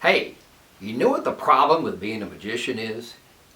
Hey, you know what the problem with being a magician is?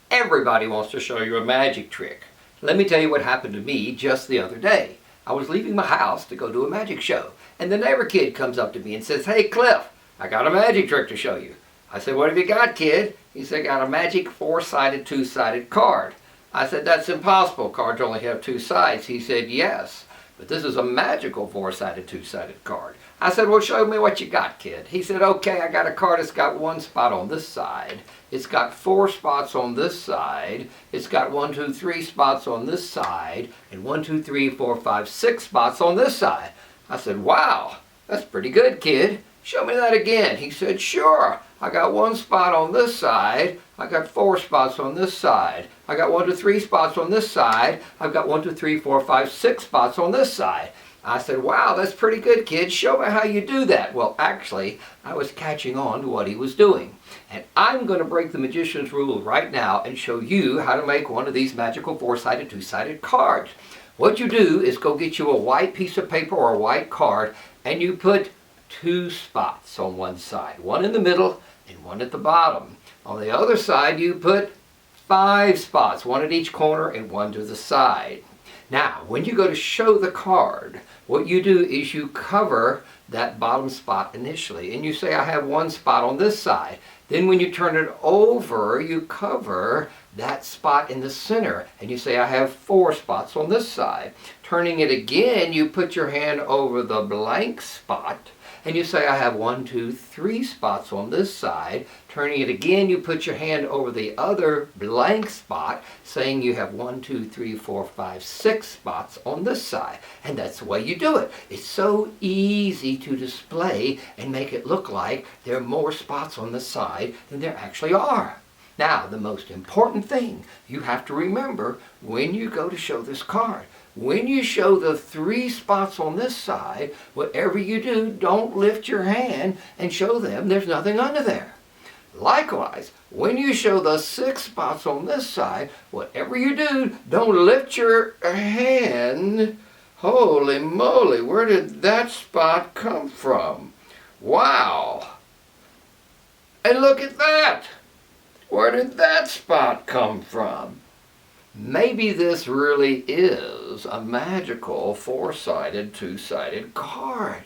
Everybody wants to show you a magic trick. Let me tell you what happened to me just the other day. I was leaving my house to go do a magic show, and the neighbor kid comes up to me and says, "Hey Cliff, I got a magic trick to show you." I said, "What have you got, kid?" He said, "I got a magic four-sided, two-sided card." I said, "That's impossible. Cards only have two sides." He said, "Yes, but this is a magical four-sided, two-sided card." I said, "Well, show me what you got, kid." He said, "Okay, I got a card that's got one spot on this side. It's got four spots on this side. It's got 1, 2, 3 spots on this side. And 1, 2, 3, 4, 5, 6 spots on this side." I said, "Wow, that's pretty good, kid. Show me that again." He said, "Sure. I got one spot on this side. I got 4 spots on this side. I got 1, 2, 3 spots on this side. I've got 1, 2, 3, 4, 5, 6 spots on this side." I said, "Wow, that's pretty good, kid. Show me how you do that." Well, actually, I was catching on to what he was doing. And I'm going to break the magician's rule right now and show you how to make one of these magical four-sided, two-sided cards. What you do is go get you a white piece of paper or a white card, and you put 2 spots on one side, one in the middle and one at the bottom. On the other side, you put 5 spots, one at each corner and one to the side. Now, when you go to show the card, what you do is you cover that bottom spot initially, and you say, "I have one spot on this side." Then when you turn it over, you cover that spot in the center, and you say, "I have 4 spots on this side." Turning it again, you put your hand over the blank spot, and you say, "I have 1, 2, 3 spots on this side." Turning it again, you put your hand over the other blank spot, saying you have 1, 2, 3, 4, 5, 6 spots on this side. And that's the way you do it. It's so easy to display and make it look like there are more spots on the side than there actually are. Now, the most important thing you have to remember when you go to show this card, when you show the 3 spots on this side, whatever you do, don't lift your hand and show them there's nothing under there. Likewise, when you show the 6 spots on this side, whatever you do, don't lift your hand. Holy moly, where did that spot come from? Wow! And look at that! Where did that spot come from? Maybe this really is a magical four-sided, two-sided card.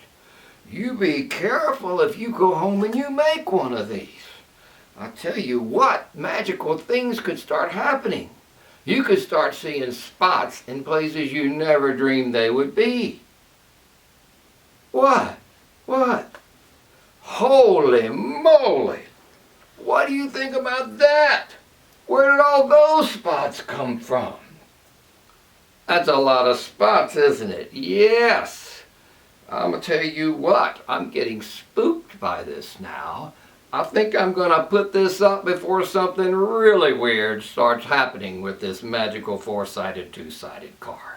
You be careful if you go home and you make one of these. I tell you what, magical things could start happening. You could start seeing spots in places you never dreamed they would be. What? What? Holy moly! What do you think about that? Where did all those spots come from? That's a lot of spots, isn't it? Yes. I'm going to tell you what, I'm getting spooked by this now. I think I'm going to put this up before something really weird starts happening with this magical four-sided, two-sided card.